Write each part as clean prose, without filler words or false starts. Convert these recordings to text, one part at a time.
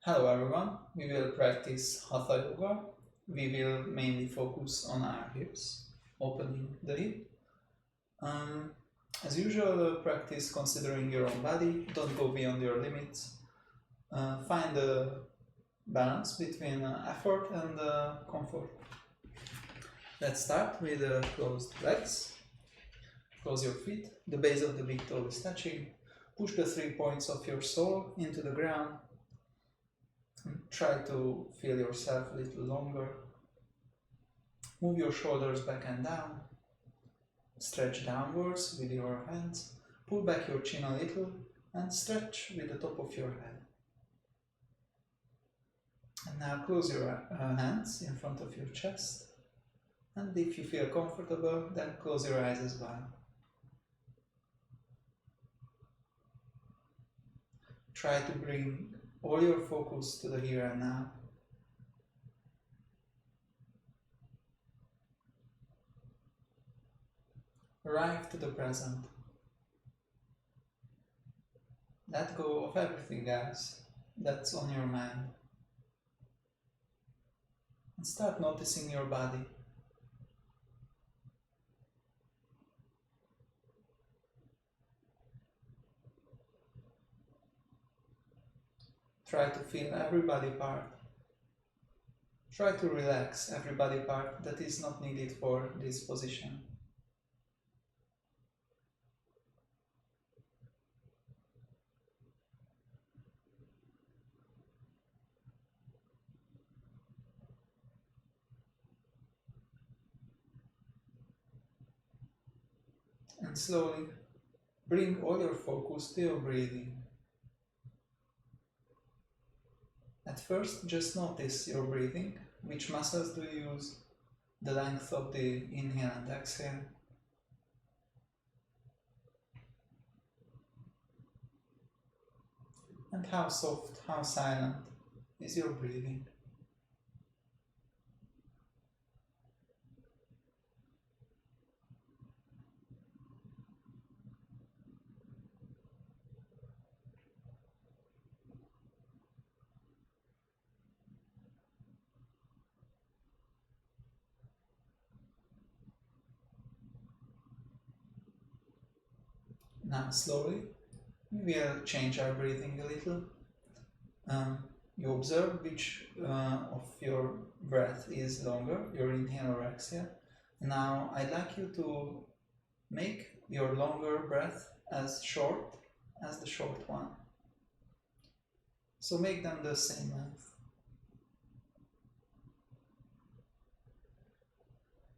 Hello everyone, we will practice Hatha Yoga. We will mainly focus on our hips, opening the hip. As usual, practice considering your own body, don't go beyond your limits. Find a balance between effort and comfort. Let's start with closed legs. Close your feet, the base of the big toe is touching. Push the 3 points of your sole into the ground. Try to feel yourself a little longer. Move your shoulders back and down. Stretch downwards with your hands. Pull back your chin a little and stretch with the top of your head. And now close your hands in front of your chest. And if you feel comfortable, then close your eyes as well. Try to bring all your focus to the here and now. Arrive to the present. Let go of everything else that's on your mind. And start noticing your body. Try to feel every body part. Try to relax every body part that is not needed for this position. And slowly bring all your focus to your breathing. At first, just notice your breathing. Which muscles do you use? The length of the inhale and exhale. And how soft, how silent is your breathing. Now slowly, we will change our breathing a little. You observe which of your breath is longer, your inhale or exhale. Now I'd like you to make your longer breath as short as the short one. So make them the same length.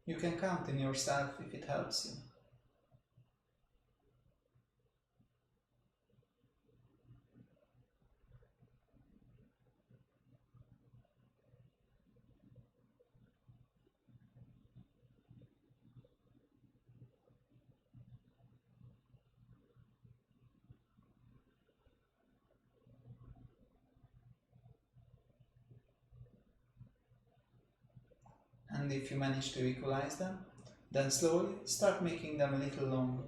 You can count in yourself if it helps you. And if you manage to equalize them, then slowly start making them a little longer.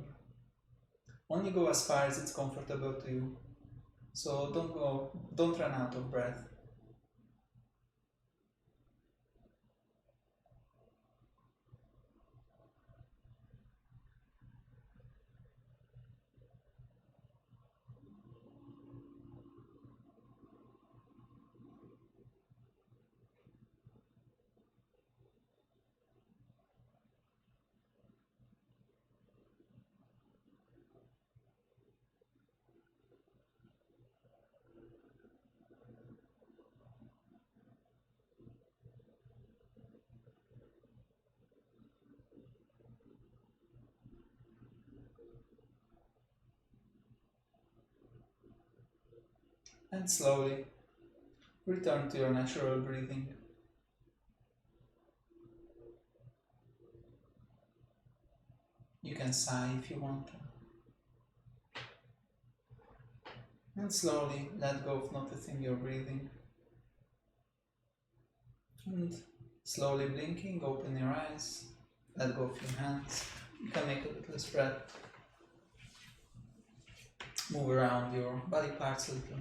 Only go as far as it's comfortable to you. So don't run out of breath. And slowly return to your natural breathing. You can sigh if you want to. And slowly let go of noticing your breathing. And slowly blinking, open your eyes, let go of your hands. You can make a little spread. Move around your body parts a little.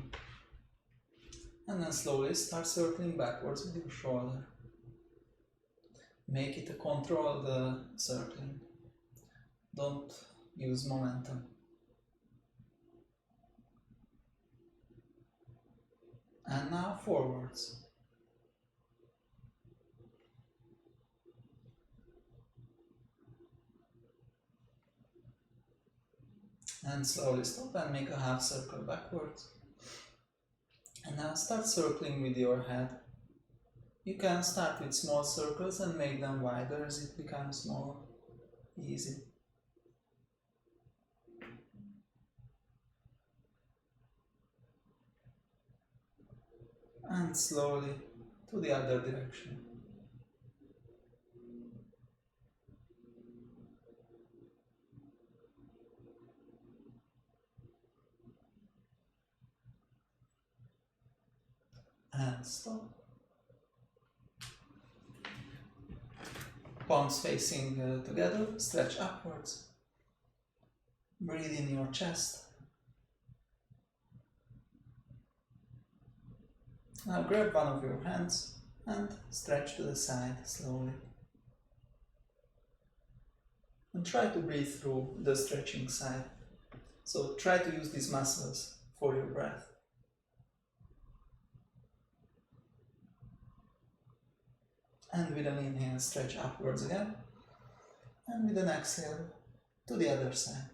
And then slowly start circling backwards with your shoulder. Make it a controlled circling. Don't use momentum. And now forwards. And slowly stop and make a half circle backwards. And now start circling with your head. You can start with small circles and make them wider as it becomes more easy. And slowly to the other direction. And stop. Palms facing together, stretch upwards. Breathe in your chest. Now grab one of your hands and stretch to the side slowly. And try to breathe through the stretching side. So try to use these muscles for your breath. And with an inhale, stretch upwards again. And with an exhale, to the other side.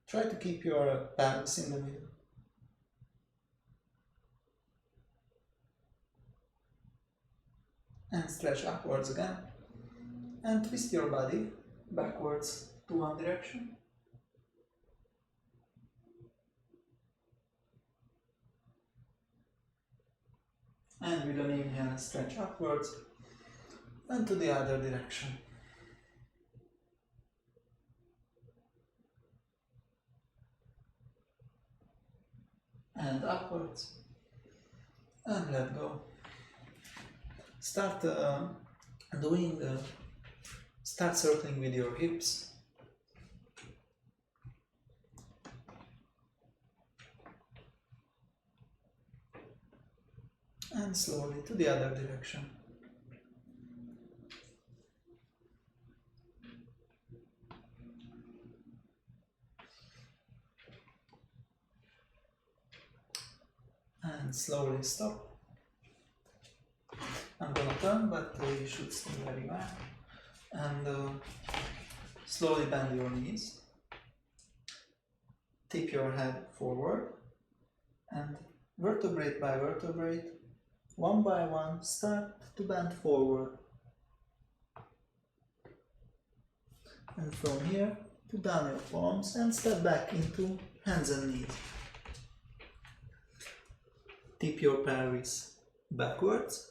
Try to keep your pelvis in the middle. And stretch upwards again. And twist your body backwards to one direction. And with an inhale, stretch upwards and to the other direction. And upwards. And let go. Start start circling with your hips. And slowly to the other direction. And slowly stop. I'm gonna turn, but you should stay where you are. And slowly bend your knees. Tip your head forward. And vertebrae by vertebrae, one by one, start to bend forward. And from here to down your palms and step back into hands and knees. Tip your pelvis backwards.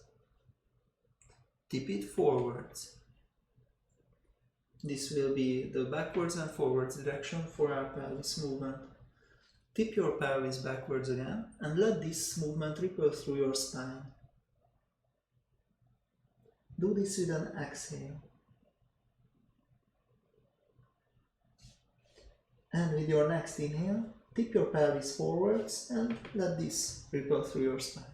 Tip it forwards. This will be the backwards and forwards direction for our pelvis movement. Tip your pelvis backwards again and let this movement ripple through your spine. Do this with an exhale. And with your next inhale, tip your pelvis forwards and let this ripple through your spine.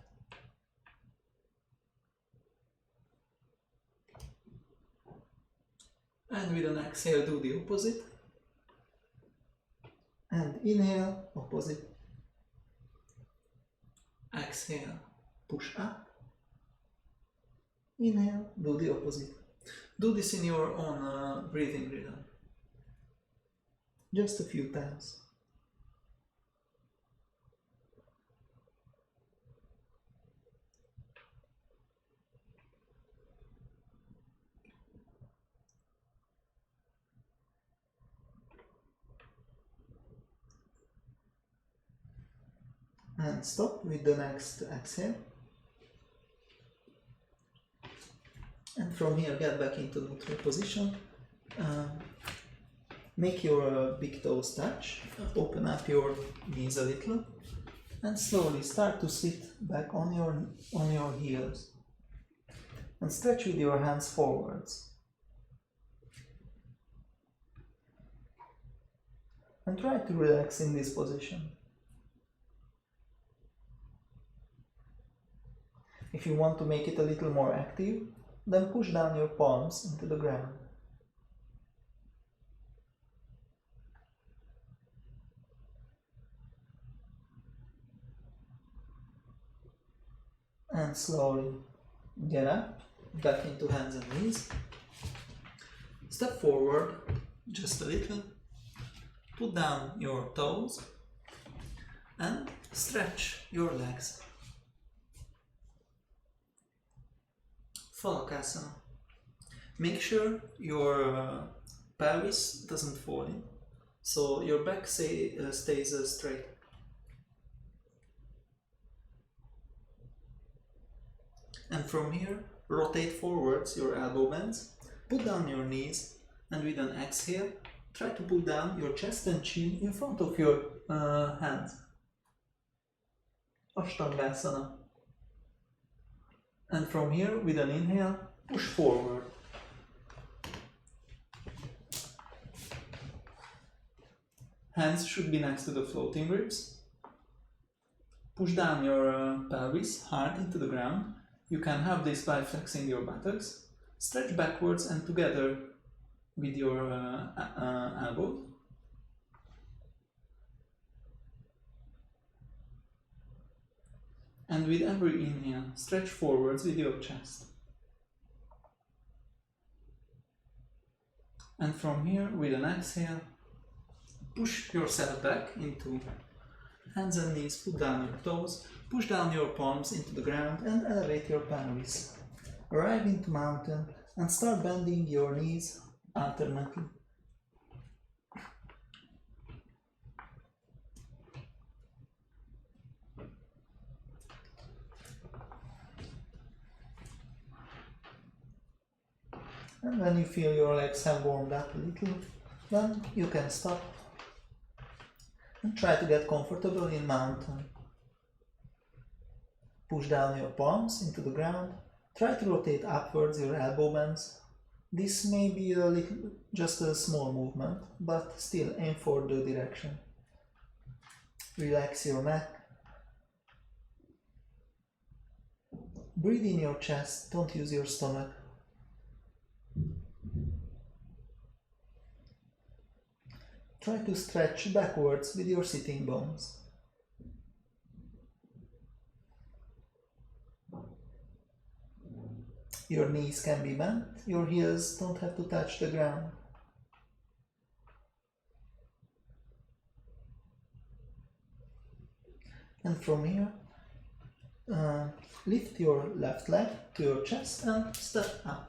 And with an exhale, do the opposite. And inhale, opposite. Exhale, push up. Inhale, do the opposite. Do this in your own breathing rhythm. Just a few times. And stop with the next exhale. And from here, get back into neutral position. Make your big toes touch. Open up your knees a little. And slowly start to sit back on your heels. And stretch with your hands forwards. And try to relax in this position. If you want to make it a little more active, then push down your palms into the ground. And slowly get up, back into hands and knees. Step forward just a little. Put down your toes and stretch your legs. Falakasana. Make sure your pelvis doesn't fall in, so your back stays straight. And from here, rotate forwards your elbow bands, put down your knees, and with an exhale, try to pull down your chest and chin in front of your hands. Ashtangasana. And from here, with an inhale, push forward. Hands should be next to the floating ribs. Push down your pelvis hard into the ground. You can have this by flexing your buttocks. Stretch backwards and together with your elbows. And with every inhale, stretch forwards with your chest. And from here, with an exhale, push yourself back into hands and knees, put down your toes, push down your palms into the ground and elevate your pelvis. Arrive into mountain and start bending your knees alternately. And when you feel your legs have warmed up a little, then you can stop and try to get comfortable in mountain. Push down your palms into the ground. Try to rotate upwards your elbow bands. This may be just a small movement, but still aim for the direction. Relax your neck. Breathe in your chest, don't use your stomach. Try to stretch backwards with your sitting bones. Your knees can be bent, your heels don't have to touch the ground. And from here, lift your left leg to your chest and step up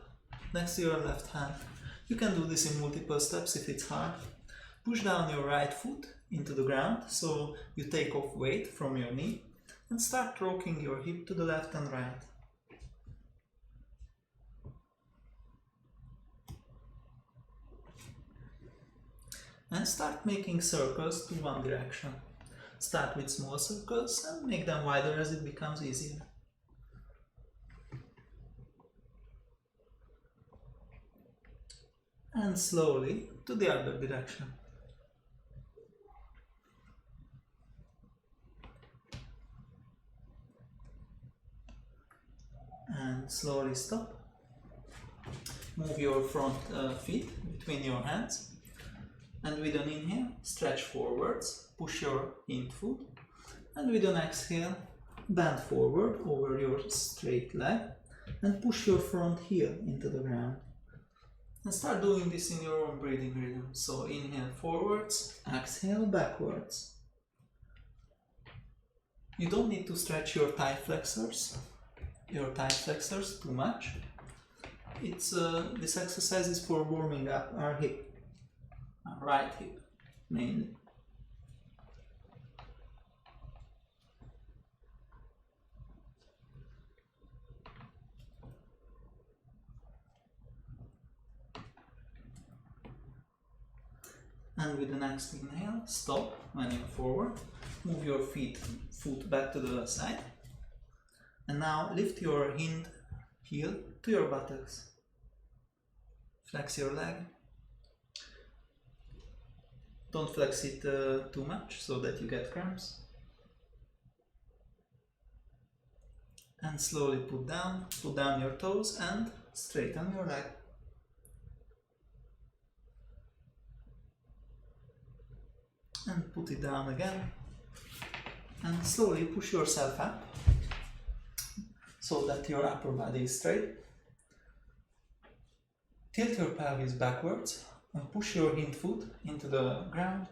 next to your left hand. You can do this in multiple steps if it's hard. Push down your right foot into the ground so you take off weight from your knee and start rocking your hip to the left and right. And start making circles to one direction. Start with small circles and make them wider as it becomes easier. And slowly to the other direction. And slowly stop. Move your front feet between your hands. And with an inhale, stretch forwards, push your hind foot. And with an exhale, bend forward over your straight leg and push your front heel into the ground. And start doing this in your own breathing rhythm. So inhale forwards, exhale backwards. You don't need to stretch your thigh flexors too much. This exercise is for warming up our hip, our right hip mainly. And with the next inhale, stop when you're forward. Move your foot back to the side. And now lift your hind heel to your buttocks. Flex your leg. Don't flex it too much so that you get cramps. And slowly put down your toes and straighten your leg. And put it down again. And slowly push yourself up so that your upper body is straight. Tilt your pelvis backwards and push your hind foot into the ground,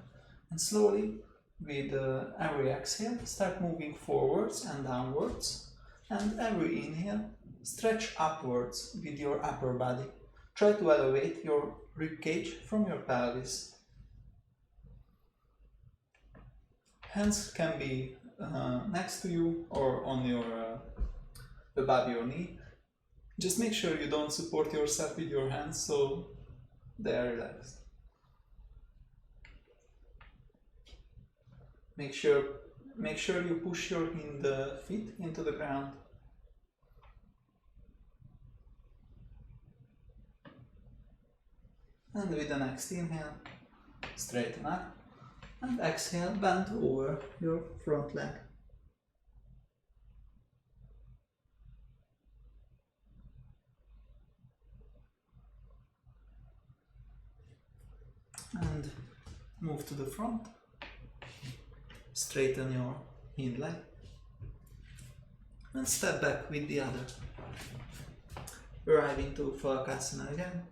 and slowly, with every exhale, start moving forwards and downwards, and every inhale, stretch upwards with your upper body. Try to elevate your rib cage from your pelvis. Hands can be next to you or on your above your knee. Just make sure you don't support yourself with your hands so they are relaxed. Make sure you push your hind feet into the ground. And with the next inhale, straighten up. And exhale, bend over your front leg. And move to the front. Straighten your hind leg. And step back with the other. Arrive into Falakasana again.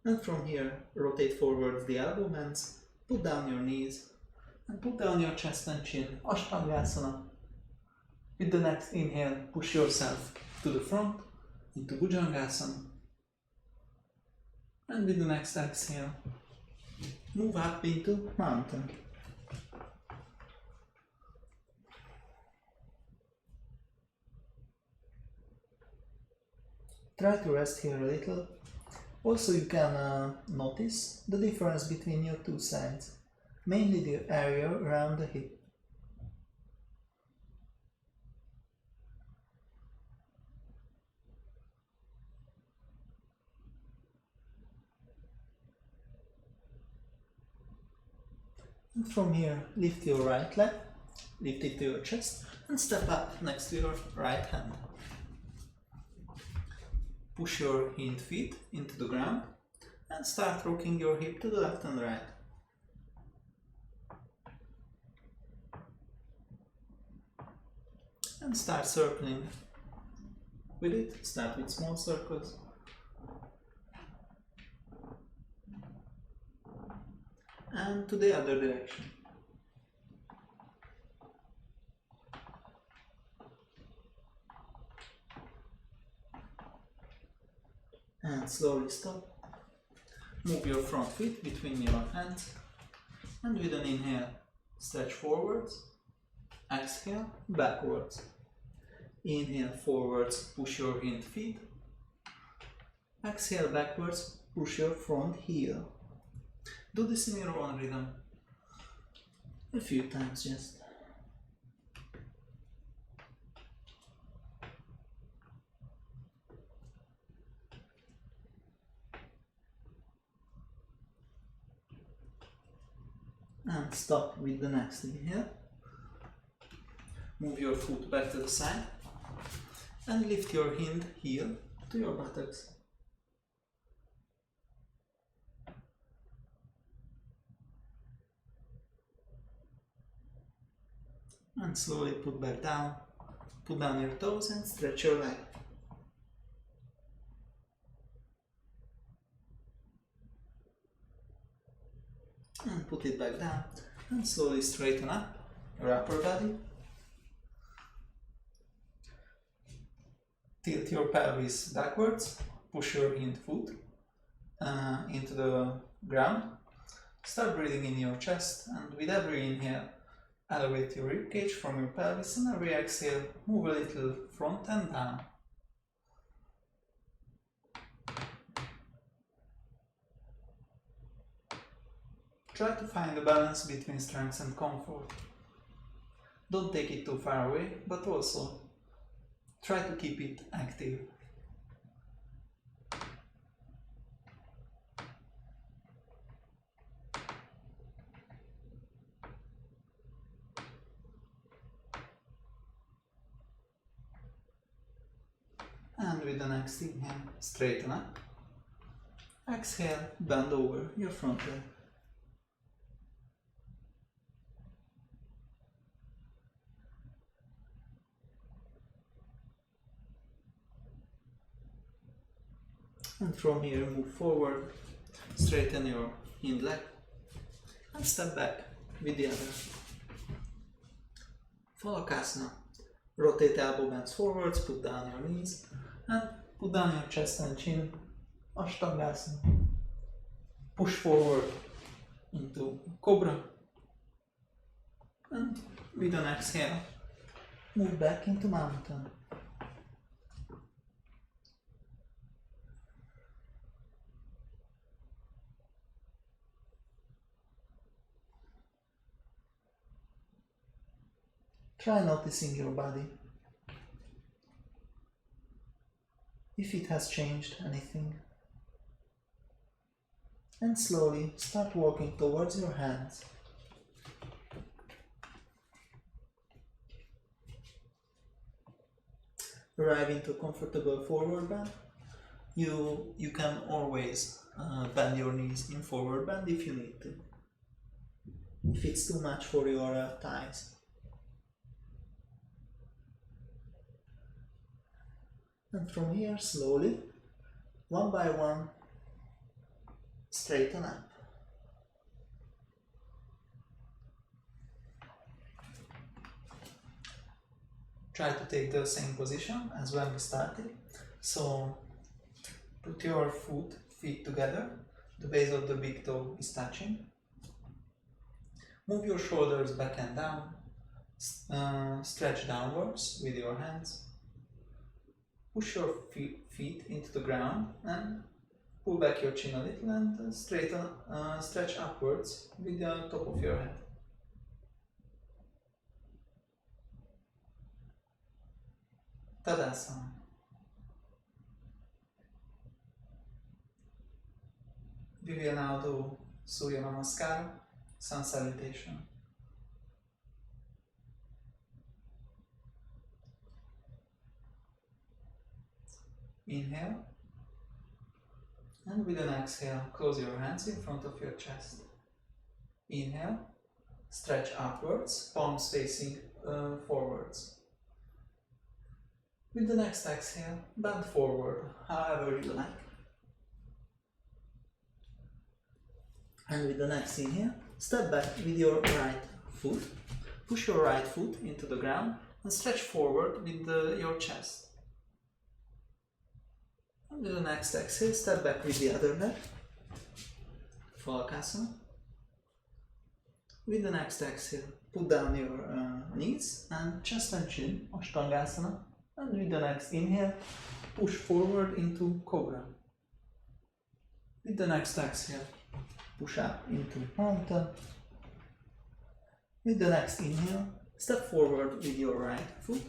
And from here, rotate forwards the elbow bands, put down your knees, and put down your chest and chin, Ashtangasana. With the next inhale, push yourself to the front, into Bhujangasana. And with the next exhale, move up into mountain. Try to rest here a little. Also, you can notice the difference between your two sides, mainly the area around the hip. And from here, lift your right leg, lift it to your chest, and step up next to your right hand. Push your hind feet into the ground and start rocking your hip to the left and right. And start circling with it. Start with small circles. And to the other direction. And slowly stop. Move your front feet between your hands. And with an inhale, stretch forwards. Exhale, backwards. Inhale, forwards, push your hind feet. Exhale, backwards, push your front heel. Do this in your own rhythm. A few times just. And stop with the next inhale. Move your foot back to the side and lift your hind heel to your buttocks. And slowly put back down. Put down your toes and stretch your leg. And put it back down. And slowly straighten up your upper body. Tilt your pelvis backwards. Push your hind foot into the ground. Start breathing in your chest, and with every inhale, elevate your rib cage from your pelvis, and every exhale, move a little front and down. Try to find a balance between strength and comfort. Don't take it too far away, but also try to keep it active. with the next inhale, straighten up. Exhale, bend over your front leg. And from here, move forward, straighten your hind leg, and step back with the other. Phalakasana. Rotate elbow bends forwards, put down your knees, and put down your chest and chin. Ashtangasana. Push forward into Cobra. And with an exhale, move back into Mountain. Try noticing your body. If it has changed anything. And slowly start walking towards your hands. Arrive into comfortable forward bend. You can always bend your knees in forward bend if you need to. If it's too much for your thighs. And from here, slowly, one by one, straighten up. Try to take the same position as when we started. So, put your feet together. The base of the big toe is touching. Move your shoulders back and down. Stretch downwards with your hands. Push your feet into the ground and pull back your chin a little and stretch upwards with the top of your head. Tadasana. We will now do Surya Namaskara, Sun Salutation. Inhale, and with an exhale, close your hands in front of your chest. Inhale, stretch upwards, palms facing forwards. With the next exhale, bend forward, however you like. And with the next inhale, step back with your right foot. Push your right foot into the ground and stretch forward with your chest. And with the next exhale, step back with the other leg. Phalakasana. With the next exhale, put down your knees and chest and chin, Ashtangasana. And with the next inhale, push forward into Cobra. With the next exhale, push up into Mountain. With the next inhale, step forward with your right foot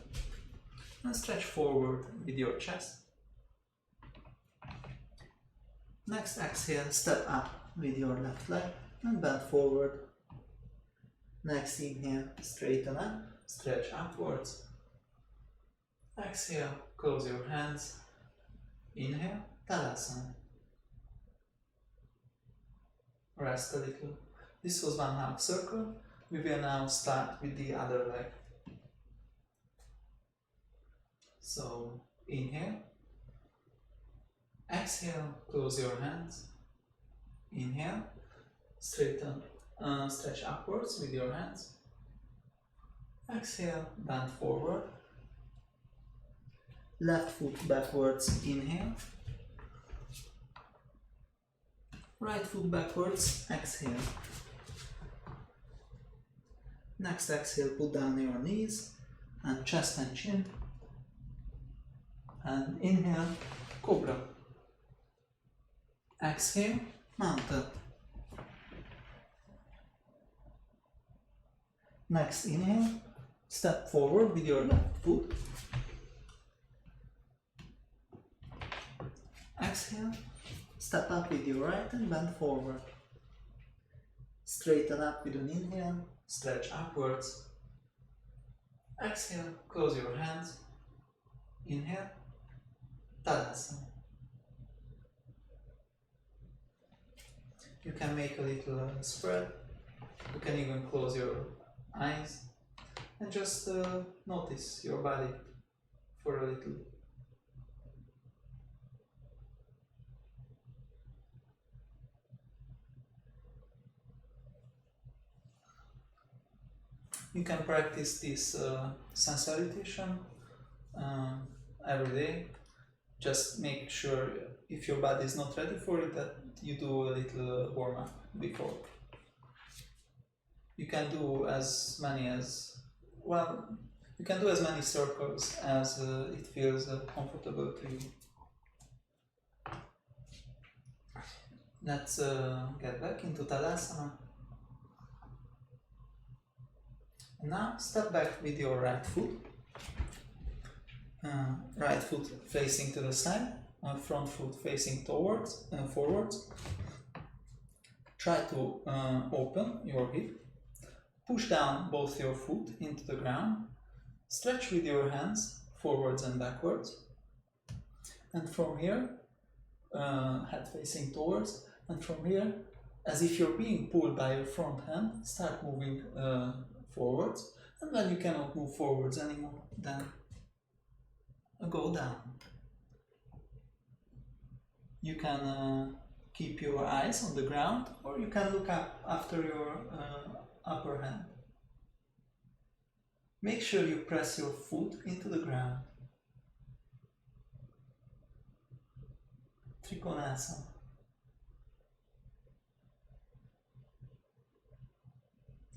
and stretch forward with your chest. Next exhale, step up with your left leg and bend forward. Next inhale, straighten up, stretch upwards. Exhale, close your hands. Inhale, Tadasana. Rest a little. This was one half circle. We will now start with the other leg. So, inhale. Exhale, close your hands. Inhale, straighten, stretch upwards with your hands. Exhale, bend forward. Left foot backwards, inhale. Right foot backwards, exhale. Next exhale, put down your knees and chest and chin. And inhale, Cobra. Exhale, Mountain. Next inhale, step forward with your left foot. Exhale, step up with your right and bend forward. Straighten up with an inhale, stretch upwards. Exhale, close your hands. Inhale. Tadasana. You can make a little spread. You can even close your eyes and just notice your body for a little. You can practice this sun salutation every day. Just make sure, if your body is not ready for it, that you do a little warm up before. You can do as many circles as it feels comfortable to you. Let's get back into Tadasana. Now step back with your right foot. Right foot facing to the side, front foot facing forwards. Try to open your hip. Push down both your foot into the ground. Stretch with your hands forwards and backwards. And from here, head facing towards. And from here, as if you're being pulled by your front hand, start moving forwards. And when you cannot move forwards anymore, then go down. You can keep your eyes on the ground, or you can look up after your upper hand. Make sure you press your foot into the ground. Trikonasana.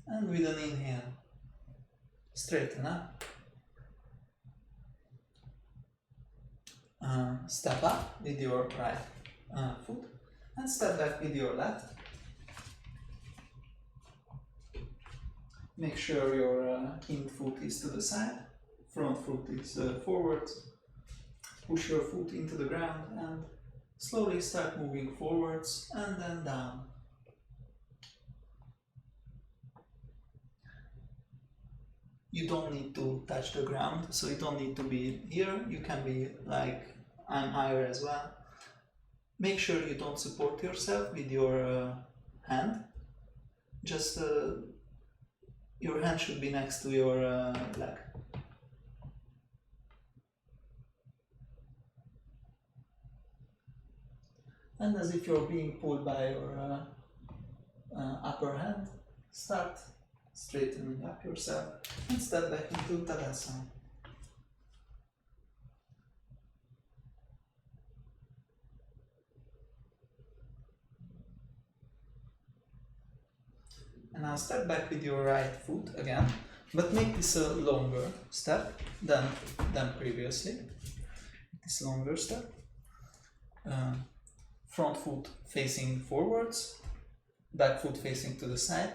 And with an inhale, straighten up. Step up with your right foot and step back with your left. Make sure your hind foot is to the side, front foot is forwards. Push your foot into the ground and slowly start moving forwards and then down. You don't need to touch the ground, so you don't need to be here. You can be like I'm higher as well. Make sure you don't support yourself with your hand. Just your hand should be next to your leg. And as if you're being pulled by your upper hand, start straightening up yourself and step back into Tadasana. And now step back with your right foot again, but make this a longer step than previously. This longer step. Front foot facing forwards, back foot facing to the side.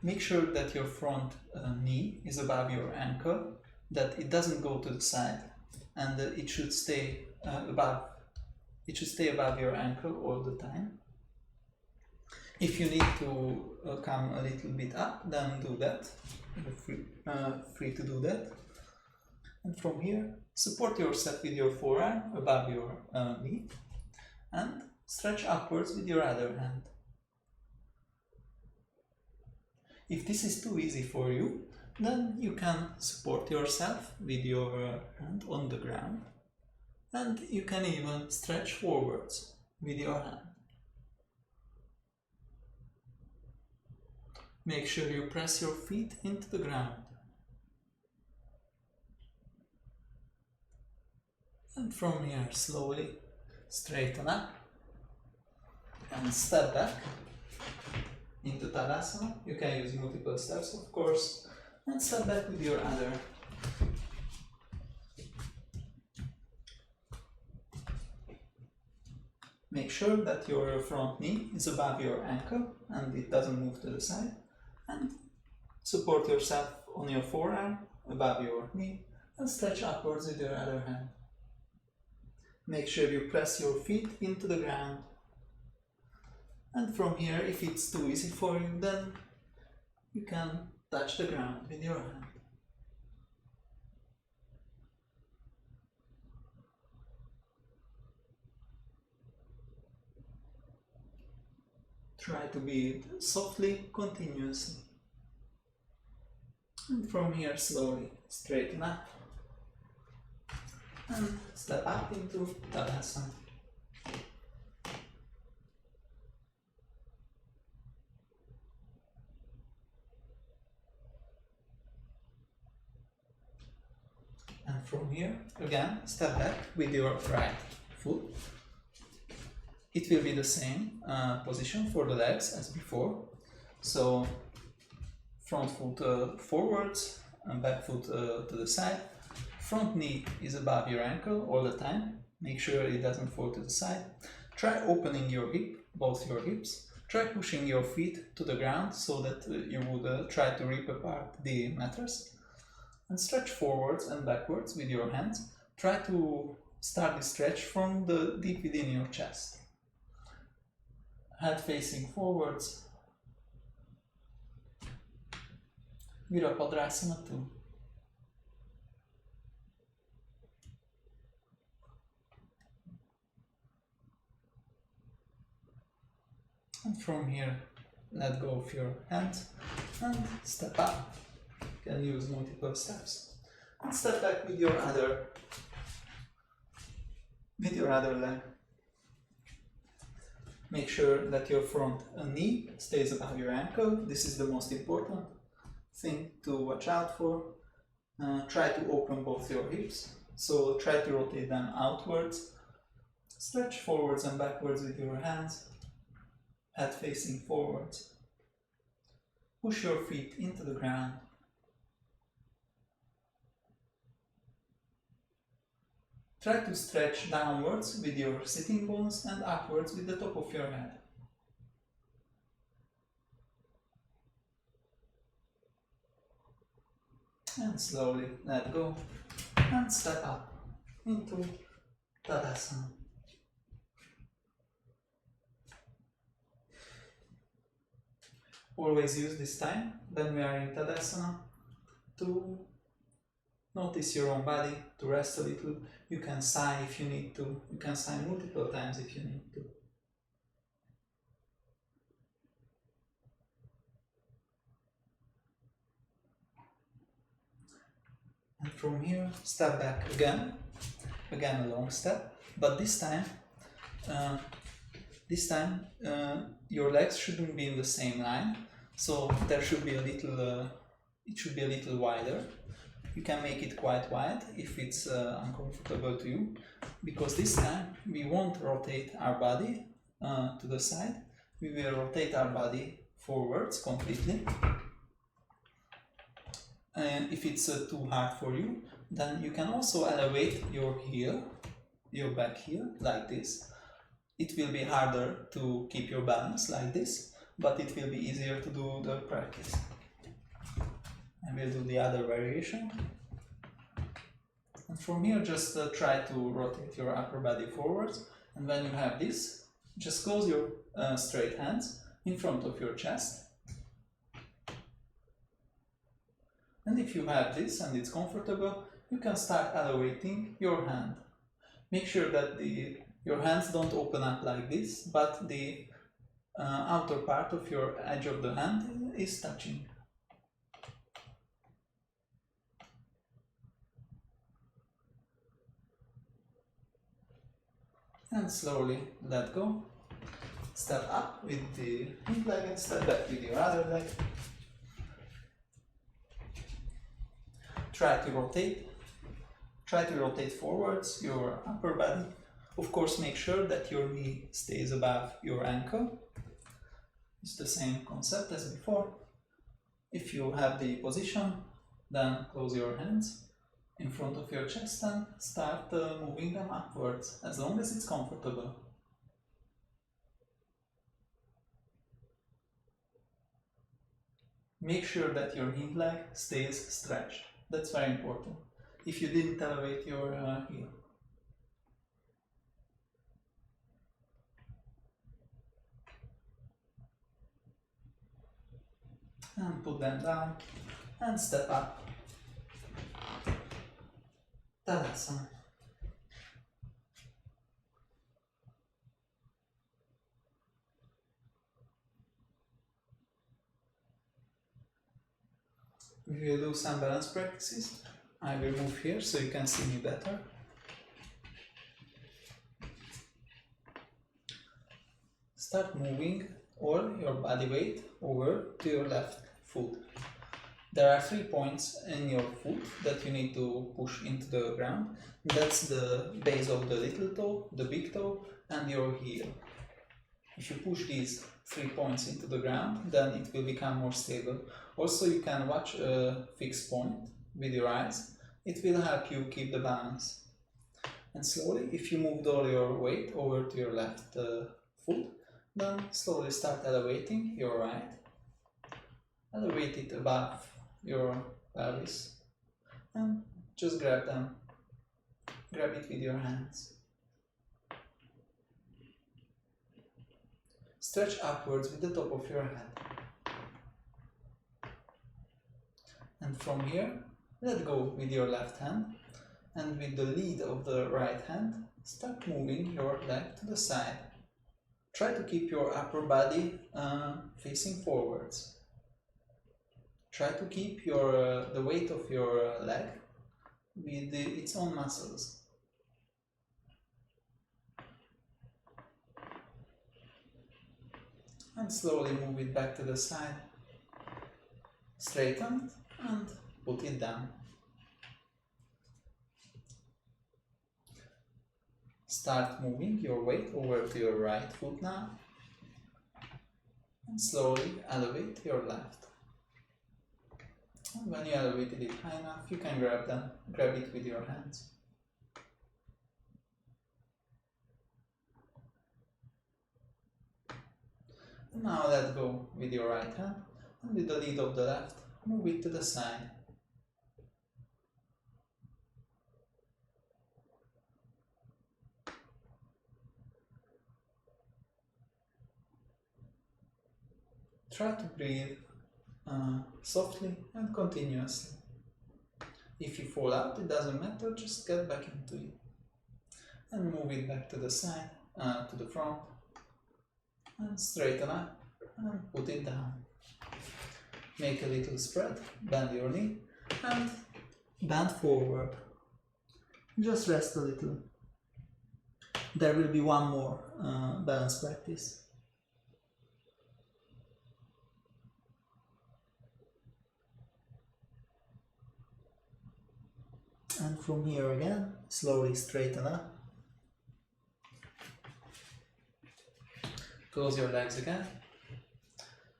Make sure that your front knee is above your ankle, that it doesn't go to the side, and it should stay above. It should stay above your ankle all the time. If you need to come a little bit up, then do that. You're free to do that. And from here, support yourself with your forearm above your knee, and stretch upwards with your other hand. If this is too easy for you, then you can support yourself with your hand on the ground, and you can even stretch forwards with your hand. Make sure you press your feet into the ground. And from here, slowly straighten up and step back into Tadasana. You can use multiple steps, of course, and step back with your other. Make sure that your front knee is above your ankle and it doesn't move to the side, and support yourself on your forearm above your knee and stretch upwards with your other hand. Make sure you press your feet into the ground. And from here, if it's too easy for you, then you can touch the ground with your hand. Try to breathe softly, continuously. And from here, slowly straighten up and step up into Tadasana. And from here, again, step back with your right foot. It will be the same position for the legs as before. So, front foot forwards and back foot to the side. Front knee is above your ankle all the time. Make sure it doesn't fall to the side. Try opening your hip, both your hips. Try pushing your feet to the ground so that you would try to rip apart the mattress. And stretch forwards and backwards with your hands. Try to start the stretch from the deep within your chest. Head facing forwards. Virabhadrasana 2. And from here, let go of your hands and step up. You can use multiple steps. And step back with your other leg. Make sure that your front knee stays above your ankle. This is the most important thing to watch out for. Try to open both your hips. So try to rotate them outwards. Stretch forwards and backwards with your hands. Head facing forwards. Push your feet into the ground. Try to stretch downwards with your sitting bones and upwards with the top of your head. And slowly let go and step up into Tadasana. Always use this time when we are in Tadasana to notice your own body, to rest a little. You can sigh if you need to. You can sigh multiple times if you need to. And from here, step back again a long step, but this time your legs shouldn't be in the same line, so there should be a little, it should be a little wider. You can make it quite wide if it's uncomfortable to you, because this time we won't rotate our body to the side, we will rotate our body forwards completely. And if it's too hard for you, then you can also elevate your heel, your back heel, like this. It will be harder to keep your balance like this, but it will be easier to do the practice. I will do the other variation. And from here, just try to rotate your upper body forwards. And when you have this, just close your straight hands in front of your chest. And if you have this and it's comfortable, you can start elevating your hand. Make sure that your hands don't open up like this, but the outer part of your edge of the hand is touching. And slowly let go. Step up with the hind leg and step back with your other leg. Try to rotate forwards your upper body. Of course, make sure that your knee stays above your ankle. It's the same concept as before. If you have the position, then close your hands in front of your chest and start moving them upwards, as long as it's comfortable. Make sure that your hind leg stays stretched. That's very important. If you didn't elevate your heel. And put them down and step up. Tadasana. We will do some balance practices. I will move here so you can see me better. Start moving all your body weight over to your left foot. There are 3 points in your foot that you need to push into the ground. That's the base of the little toe, the big toe, and your heel. If you push these 3 points into the ground, then it will become more stable. Also, you can watch a fixed point with your eyes. It will help you keep the balance. And slowly, if you moved all your weight over to your left foot, then slowly start elevating your right. Elevate it above your pelvis and just grab them. Grab it with your hands. Stretch upwards with the top of your head. And from here, let go with your left hand, and with the lead of the right hand, start moving your leg to the side. Try to keep your upper body facing forwards. Try to keep the weight of your leg with its own muscles. And slowly move it back to the side. Straighten and put it down. Start moving your weight over to your right foot now. And slowly elevate your left. And when you elevated it high enough, you can grab it with your hands. And now let go with your right hand, and with the lead of the left, move it to the side. Try to breathe softly and continuously. If you fall out, it doesn't matter, just get back into it. And move it back to the side, to the front. And straighten up and put it down. Make a little spread, bend your knee and bend forward. Just rest a little. There will be one more balance practice. And from here again, slowly straighten up. Close your legs again.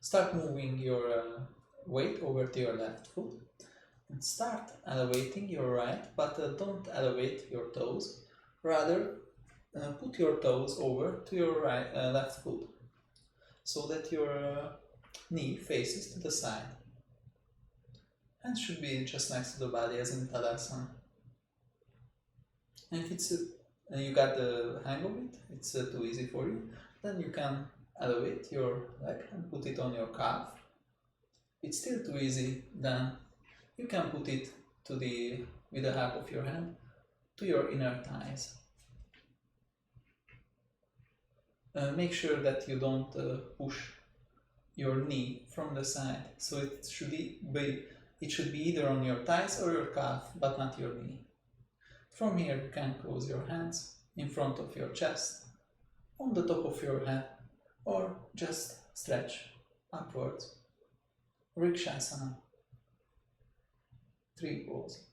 Start moving your weight over to your left foot. And start elevating your right, but don't elevate your toes. Rather, put your toes over to your left foot, so that your knee faces to the side. And should be just next to the body as in Tadasana. And if it's you got the hang of it, it's too easy for you, then you can elevate your leg and put it on your calf. If it's still too easy, then you can put it with the help of your hand to your inner thighs. Make sure that you don't push your knee from the side, so it should be either on your thighs or your calf, but not your knee. From here you can close your hands in front of your chest, on the top of your head, or just stretch upwards. Vrikshasana. 3 pose.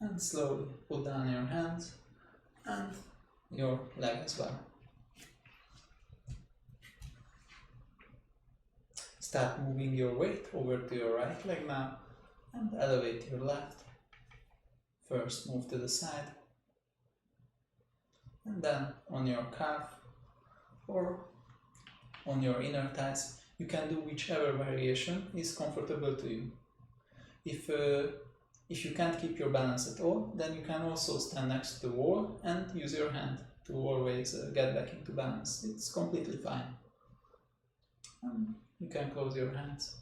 And slowly put down your hands and your leg as well. Start moving your weight over to your right leg now and elevate your left. First move to the side and then on your calf or on your inner thighs. You can do whichever variation is comfortable to you. If you can't keep your balance at all, then you can also stand next to the wall and use your hand to always get back into balance. It's completely fine. You can close your hands.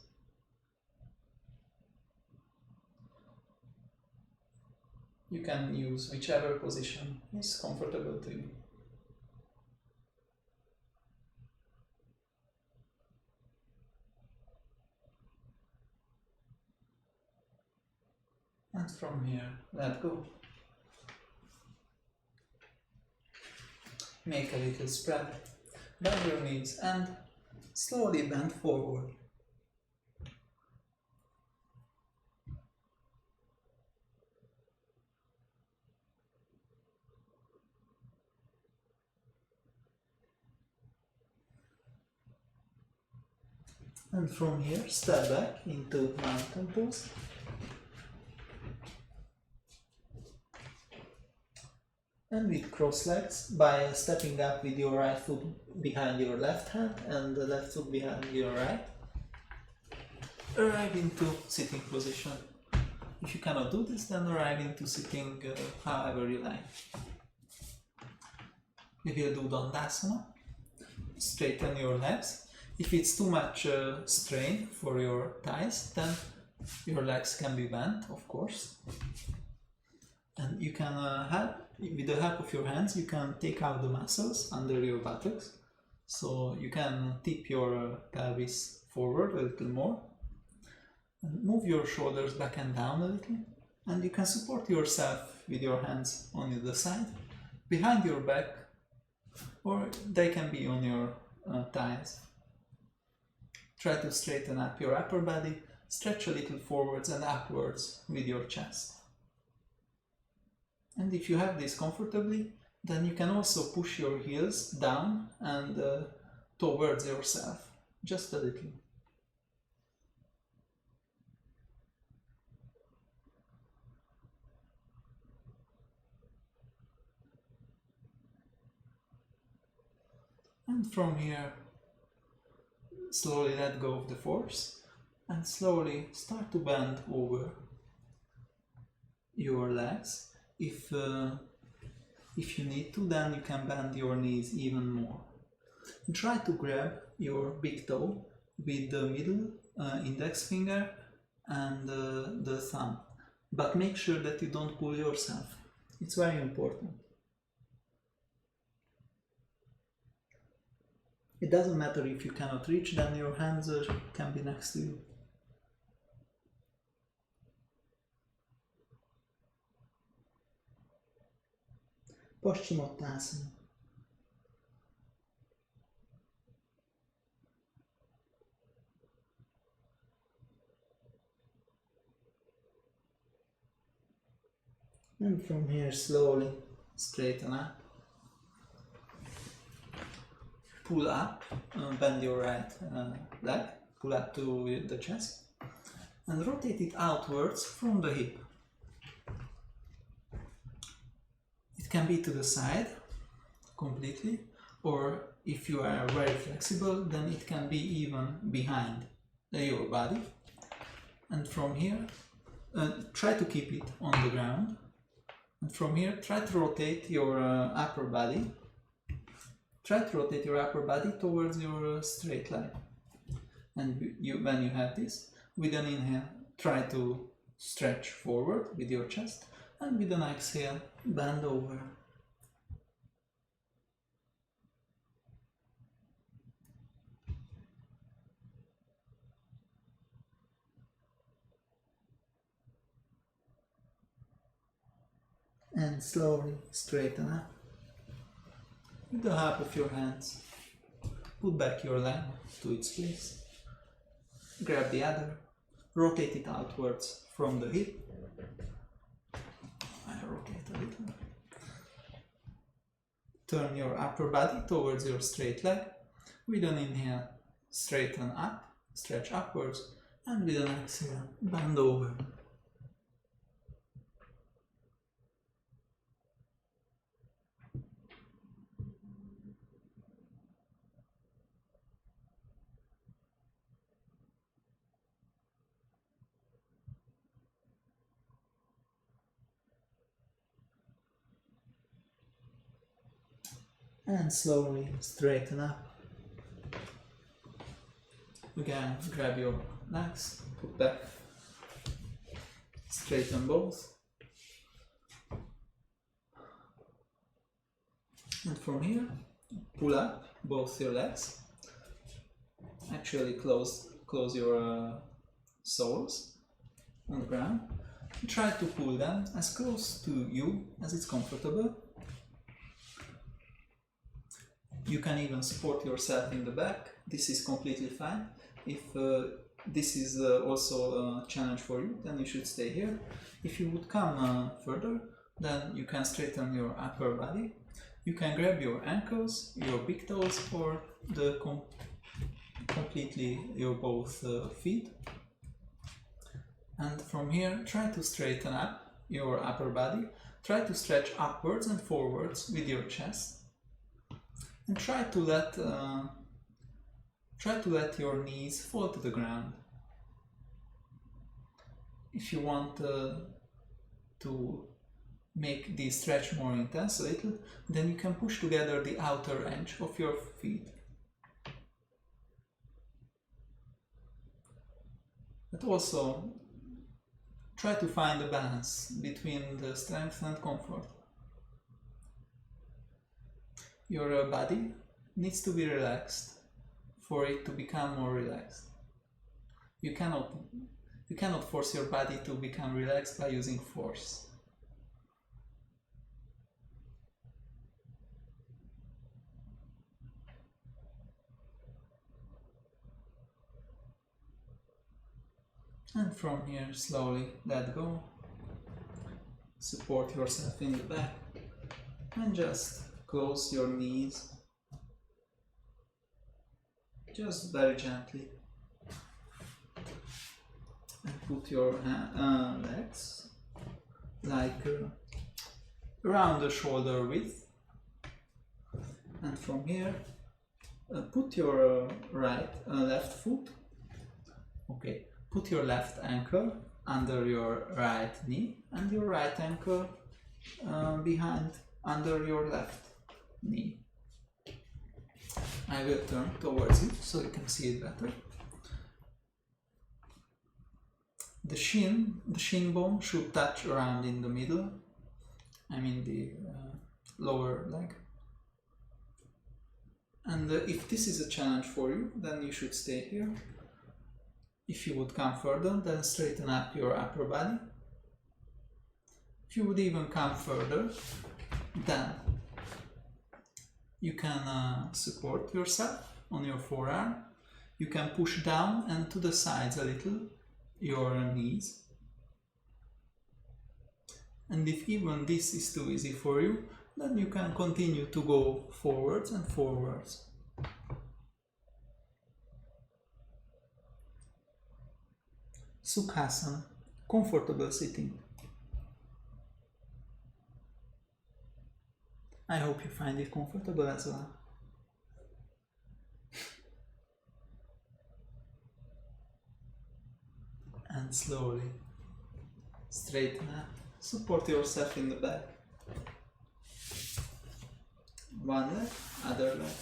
You can use whichever position is comfortable to you. And from here, let go. Make a little spread. Bend your knees and slowly bend forward. And from here, step back into mountain pose. And with cross legs, by stepping up with your right foot behind your left hand and the left foot behind your right, arrive into sitting position. If you cannot do this, then arrive into sitting however you like. We will do Dandasana. Straighten your legs. If it's too much strain for your thighs, then your legs can be bent, of course. And you can help, with the help of your hands, you can take out the muscles under your buttocks. So you can tip your pelvis forward a little more. And move your shoulders back and down a little. And you can support yourself with your hands on the side, behind your back, or they can be on your thighs. Try to straighten up your upper body, stretch a little forwards and upwards with your chest. And if you have this comfortably, then you can also push your heels down and towards yourself, just a little. And from here, slowly let go of the force and slowly start to bend over your legs. If you need to, then you can bend your knees even more. And try to grab your big toe with the middle index finger and the thumb. But make sure that you don't pull yourself. It's very important. It doesn't matter if you cannot reach, then your hands can be next to you. Paschimottanasana. And from here slowly straighten up. Pull up, bend your right leg, pull up to the chest and rotate it outwards from the hip. It can be to the side completely, or if you are very flexible, then it can be even behind your body. And from here, try to keep it on the ground. And from here, try to rotate your upper body. Try to rotate your upper body towards your straight line. And when you have this, with an inhale, try to stretch forward with your chest. And with an exhale, bend over. And slowly straighten up. With the help of your hands, put back your leg to its place. Grab the other, rotate it outwards from the hip. I rotate a little. Turn your upper body towards your straight leg. With an inhale, straighten up, stretch upwards, and with an exhale, bend over. And slowly straighten up. Again, grab your legs, put back, straighten both. And from here, pull up both your legs. Actually close your soles on the ground. Try to pull them as close to you as it's comfortable. You can even support yourself in the back. This is completely fine. If this is also a challenge for you, then you should stay here. If you would come further, then you can straighten your upper body. You can grab your ankles, your big toes, or the completely your both feet. And from here, try to straighten up your upper body. Try to stretch upwards and forwards with your chest. And try to let your knees fall to the ground. If you want to make the stretch more intense a little, then you can push together the outer edge of your feet. But also try to find a balance between the strength and comfort. Your body needs to be relaxed for it to become more relaxed. You cannot force your body to become relaxed by using force. And from here, slowly let go. Support yourself in the back and just close your knees. Just very gently. And put your legs like around the shoulder width. And from here, put your left foot. Okay. Put your left ankle under your right knee and your right ankle under your left knee. I will turn towards you so you can see it better. The shin bone should touch around in the middle, I mean the lower leg. And if this is a challenge for you, then you should stay here. If you would come further, then straighten up your upper body. If you would even come further, then you can support yourself on your forearm. You can push down and to the sides a little your knees. And if even this is too easy for you, then you can continue to go forwards and forwards. Sukhasana, comfortable sitting. I hope you find it comfortable as well. And slowly straighten up, support yourself in the back. One leg, other leg.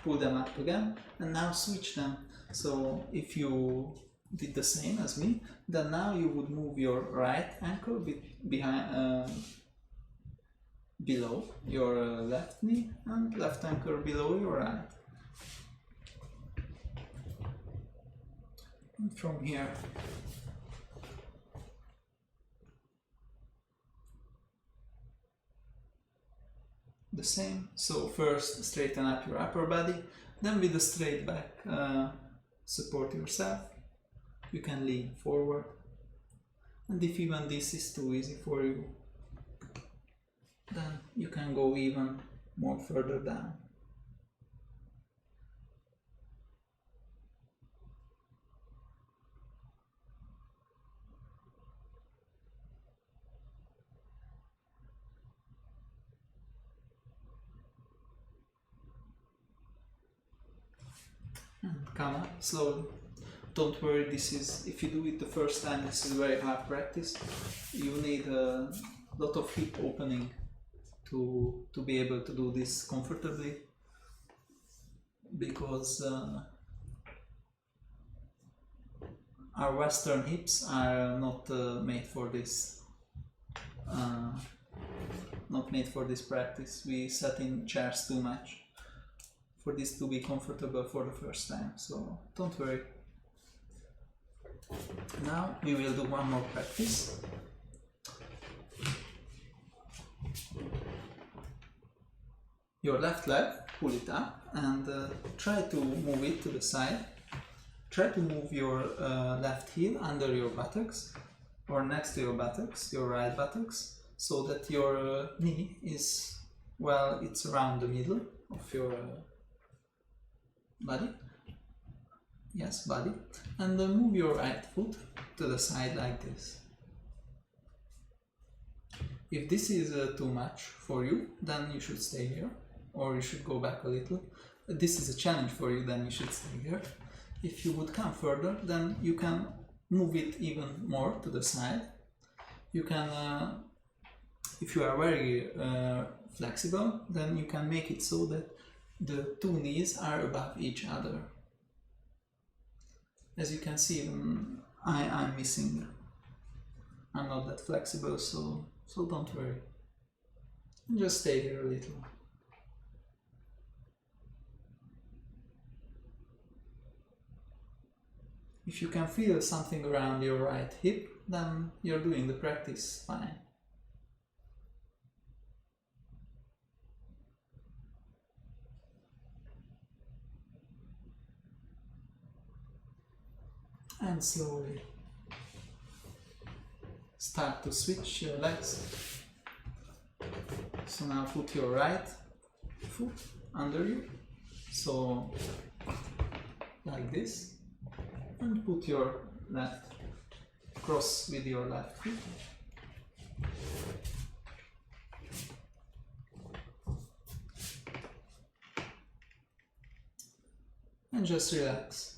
Pull them up again and now switch them. So if you did the same as me, then now you would move your right ankle below your left knee and left ankle below your right. And from here, the same. So first straighten up your upper body, then with a straight back support yourself. You can lean forward, and if even this is too easy for you, then you can go even more further down. And come up slowly. Don't worry, if you do it the first time, this is very hard practice. You need a lot of hip opening to be able to do this comfortably, because our Western hips are not made for this. Not made for this practice. We sat in chairs too much for this to be comfortable for the first time, so don't worry. Now we will do one more practice. your left leg, pull it up and try to move it to the side. Try to move your left heel under your buttocks or next to your buttocks, your right buttocks, so that your knee is, well, it's around the middle of your body. Yes, body. And move your right foot to the side like this. If this is too much for you, then you should stay here, or you should go back a little. If this is a challenge for you, then you should stay here. If you would come further, then you can move it even more to the side. You can, if you are very flexible, then you can make it so that the two knees are above each other. As you can see, I'm missing. I'm not that flexible, so don't worry. Just stay here a little. If you can feel something around your right hip, then you're doing the practice fine. And slowly start to switch your legs. So now put your right foot under you, so like this, and put your left, cross with your left foot. And just relax.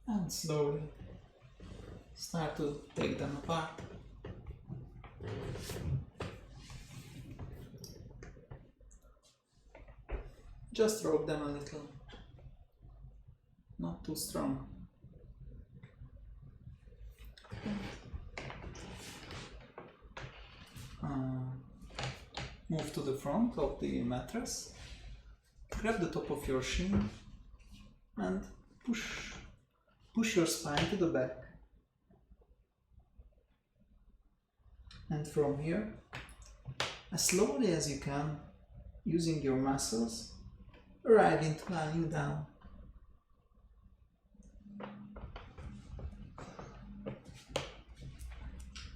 And slowly start to take them apart. Just rock them a little, not too strong. Move to the front of the mattress, grab the top of your shin and push your spine to the back. And from here, as slowly as you can, using your muscles, arrive into lying down.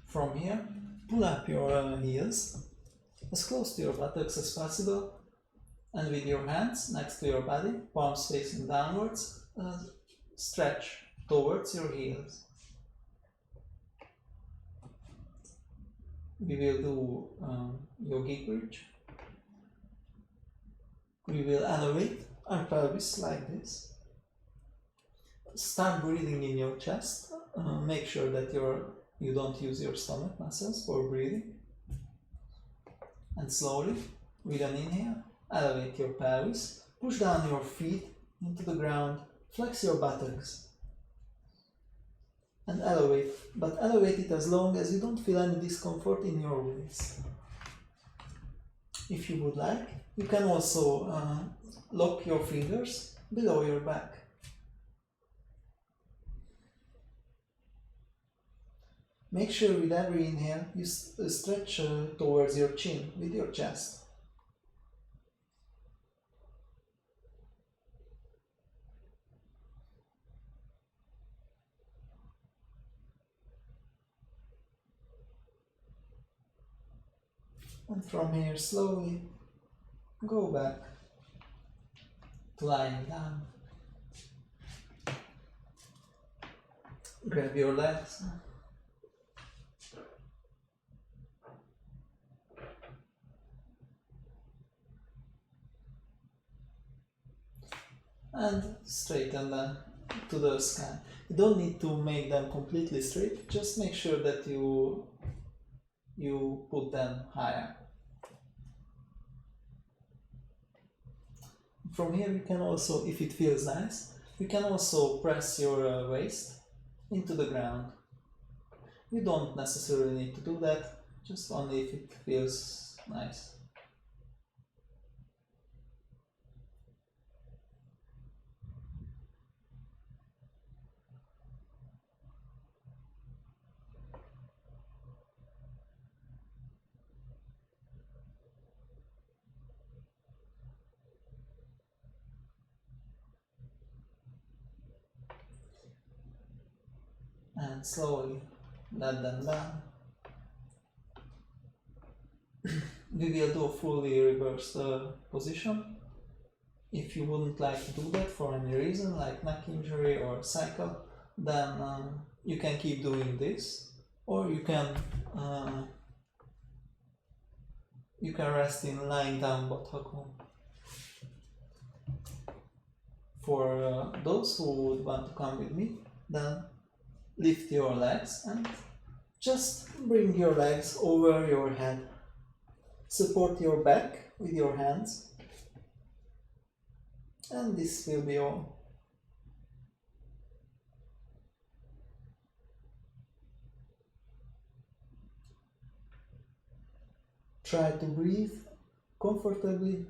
From here, pull up your heels as close to your buttocks as possible, and with your hands next to your body, palms facing downwards, stretch towards your heels. We will do yogic bridge. We will elevate our pelvis like this. Start breathing in your chest. Make sure that you don't use your stomach muscles for breathing. And slowly, with an inhale, elevate your pelvis. Push down your feet into the ground. Flex your buttocks. And elevate, but elevate it as long as you don't feel any discomfort in your waist. If you would like, you can also lock your fingers below your back. Make sure with every inhale you stretch towards your chin with your chest. And from here, slowly go back to lying down. Grab your legs. And straighten them to the sky. You don't need to make them completely straight, just make sure that you put them higher. From here you can also, if it feels nice, You can also press your waist into the ground. You don't necessarily need to do that, just only if it feels nice. And slowly let them down. We will do a fully reversed position. If you wouldn't like to do that for any reason, like neck injury or cycle, then you can keep doing this, or you can rest in lying down Bathakon. For those who would want to come with me, then lift your legs and just bring your legs over your head. Support your back with your hands, and this will be all. Try to breathe comfortably,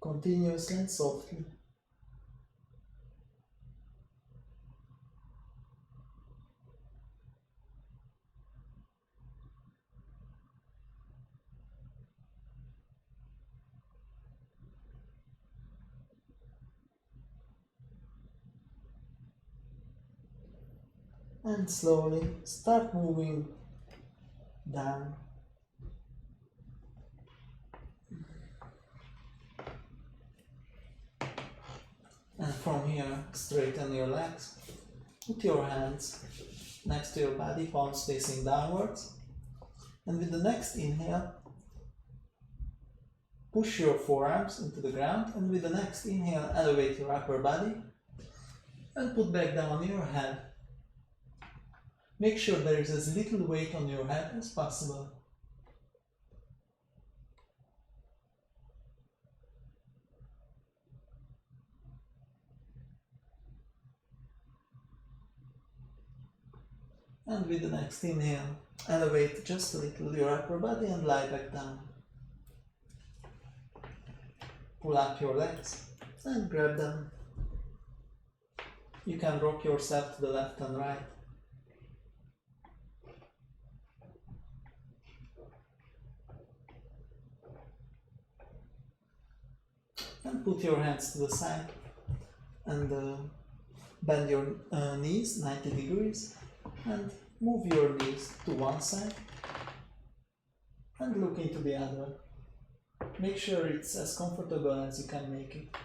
continuously and softly. And slowly start moving down. And from here, straighten your legs. Put your hands next to your body, palms facing downwards. And with the next inhale, push your forearms into the ground. And with the next inhale, elevate your upper body and put back down your head. Make sure there is as little weight on your head as possible. And with the next inhale, elevate just a little your upper body and lie back down. Pull up your legs and grab them. You can rock yourself to the left and right. And put your hands to the side and bend your knees 90 degrees and move your knees to one side and look into the other. Make sure it's as comfortable as you can make it.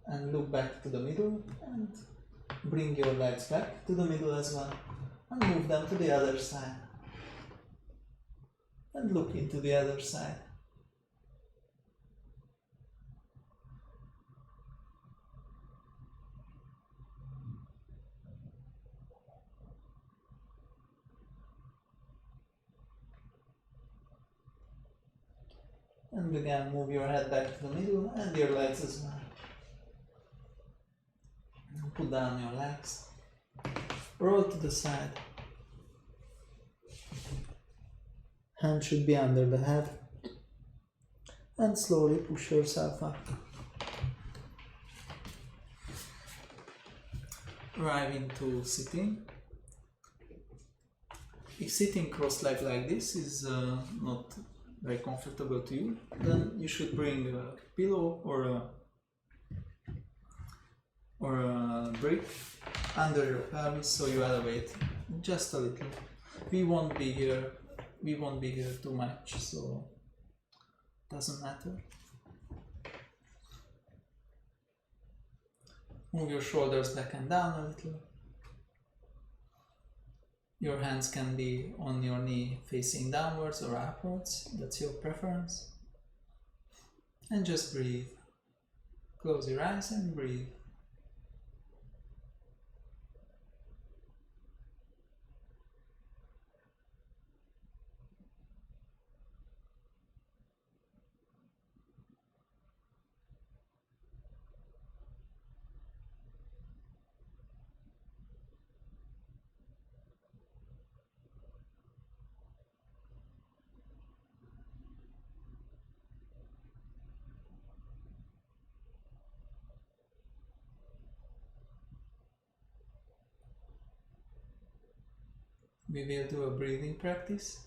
And look back to the middle and bring your legs back to the middle as well and move them to the other side and look into the other side. And again move your head back to the middle and your legs as well. Put down your legs, roll to the side, hand should be under the head, and slowly push yourself up. Arrive into sitting. If sitting cross-legged like this is not very comfortable to you, then you should bring a pillow or a brick under your pelvis so you elevate just a little. We won't be here too much, so it doesn't matter. Move your shoulders back and down a little. Your hands can be on your knee facing downwards or upwards, that's your preference. And just breathe. Close your eyes and breathe. We will do a breathing practice.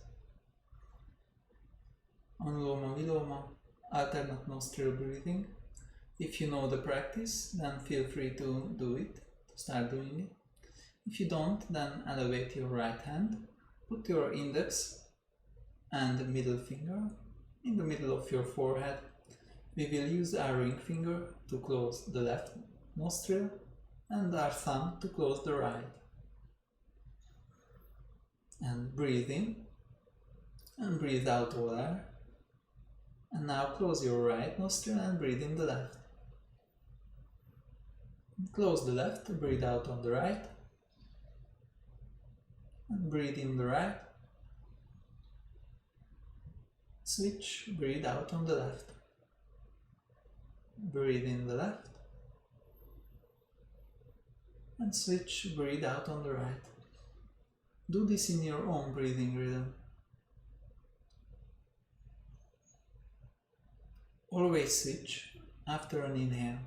Anuloma Viloma, alternate nostril breathing. If you know the practice, then feel free to do it, to start doing it. If you don't, then elevate your right hand, put your index and middle finger in the middle of your forehead. We will use our ring finger to close the left nostril and our thumb to close the right. And breathe in and breathe out all air. And now close your right nostril and breathe in the left. Close the left, breathe out on the right. And breathe in the right. Switch, breathe out on the left. Breathe in the left. And switch, breathe out on the right. Do this in your own breathing rhythm. Always switch after an inhale.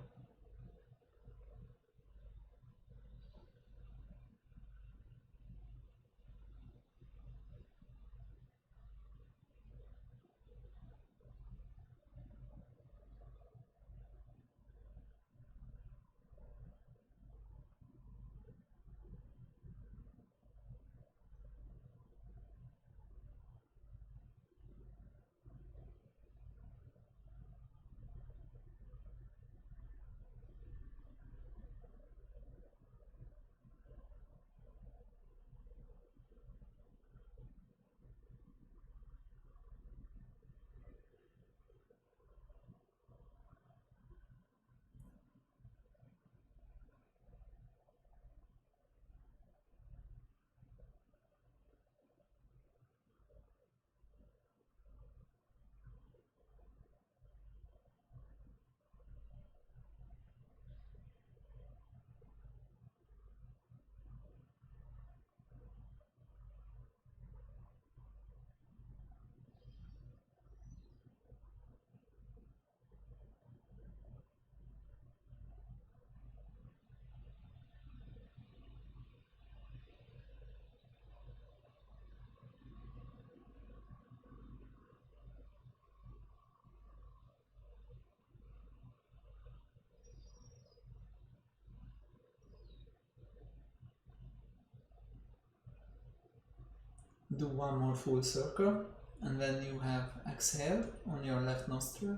Do one more full circle, and when you have exhaled on your left nostril,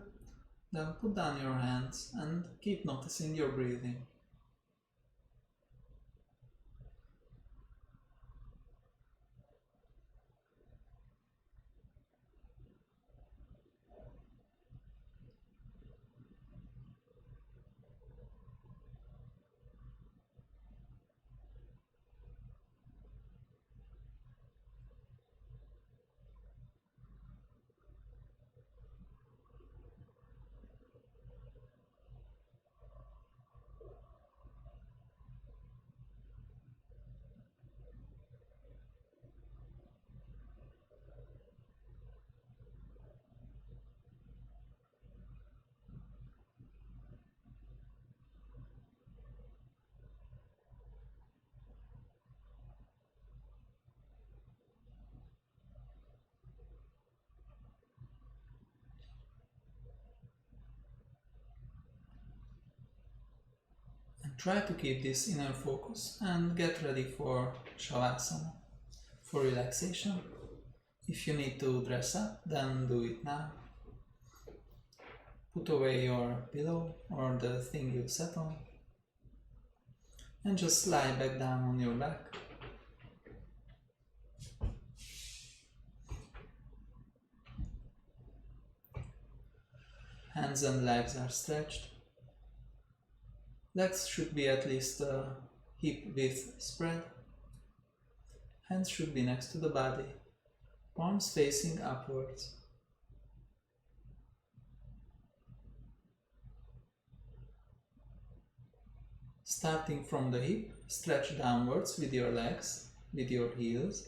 then put down your hands and keep noticing your breathing. Try to keep this inner focus and get ready for Shavasana, for relaxation. If you need to dress up, then do it now. Put away your pillow or the thing you sat on and just lie back down on your back. Hands and legs are stretched. Legs should be at least hip width spread. Hands should be next to the body, palms facing upwards. Starting from the hip, stretch downwards with your legs, with your heels.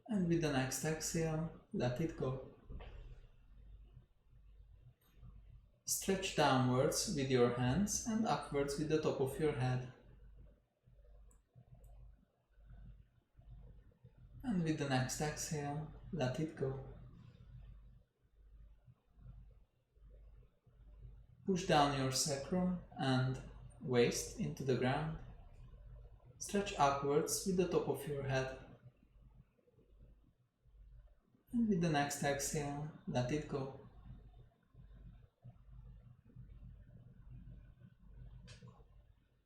And with the next exhale, let it go. Stretch downwards with your hands and upwards with the top of your head. with the next exhale, let it go. Push down your sacrum and waist into the ground. Stretch upwards with the top of your head. And with the next exhale, let it go.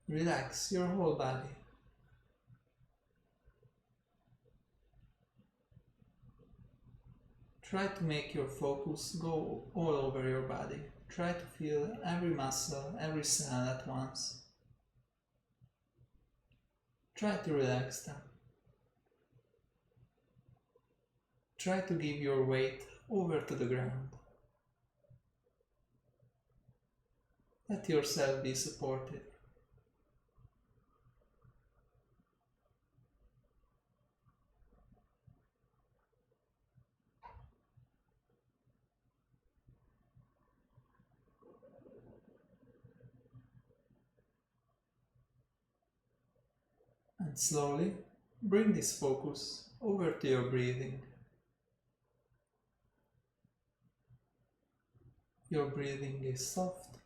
Relax your whole body. Try to make your focus go all over your body. Try to feel every muscle, every cell at once. Try to relax them. Try to give your weight over to the ground. Let yourself be supported. And slowly bring this focus over to your breathing. Your breathing is soft,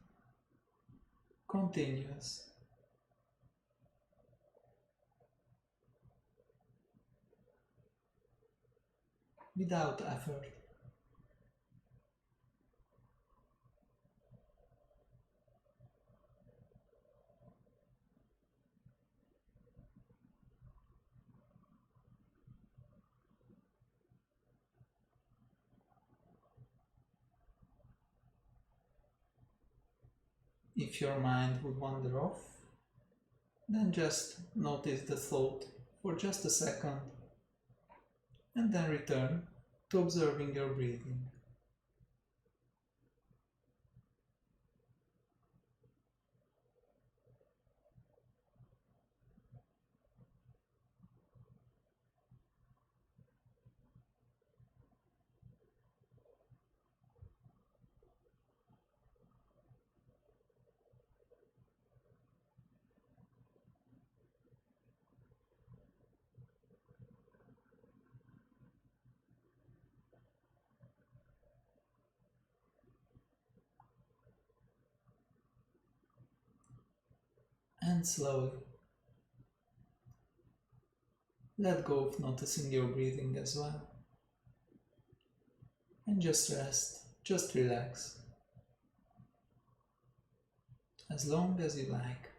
continuous. Without effort. If your mind would wander off, then just notice the thought for just a second and then return to observing your breathing. And slowly let go of noticing your breathing as well. And just rest, just relax. As long as you like.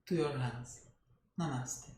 To your hands. Namaste.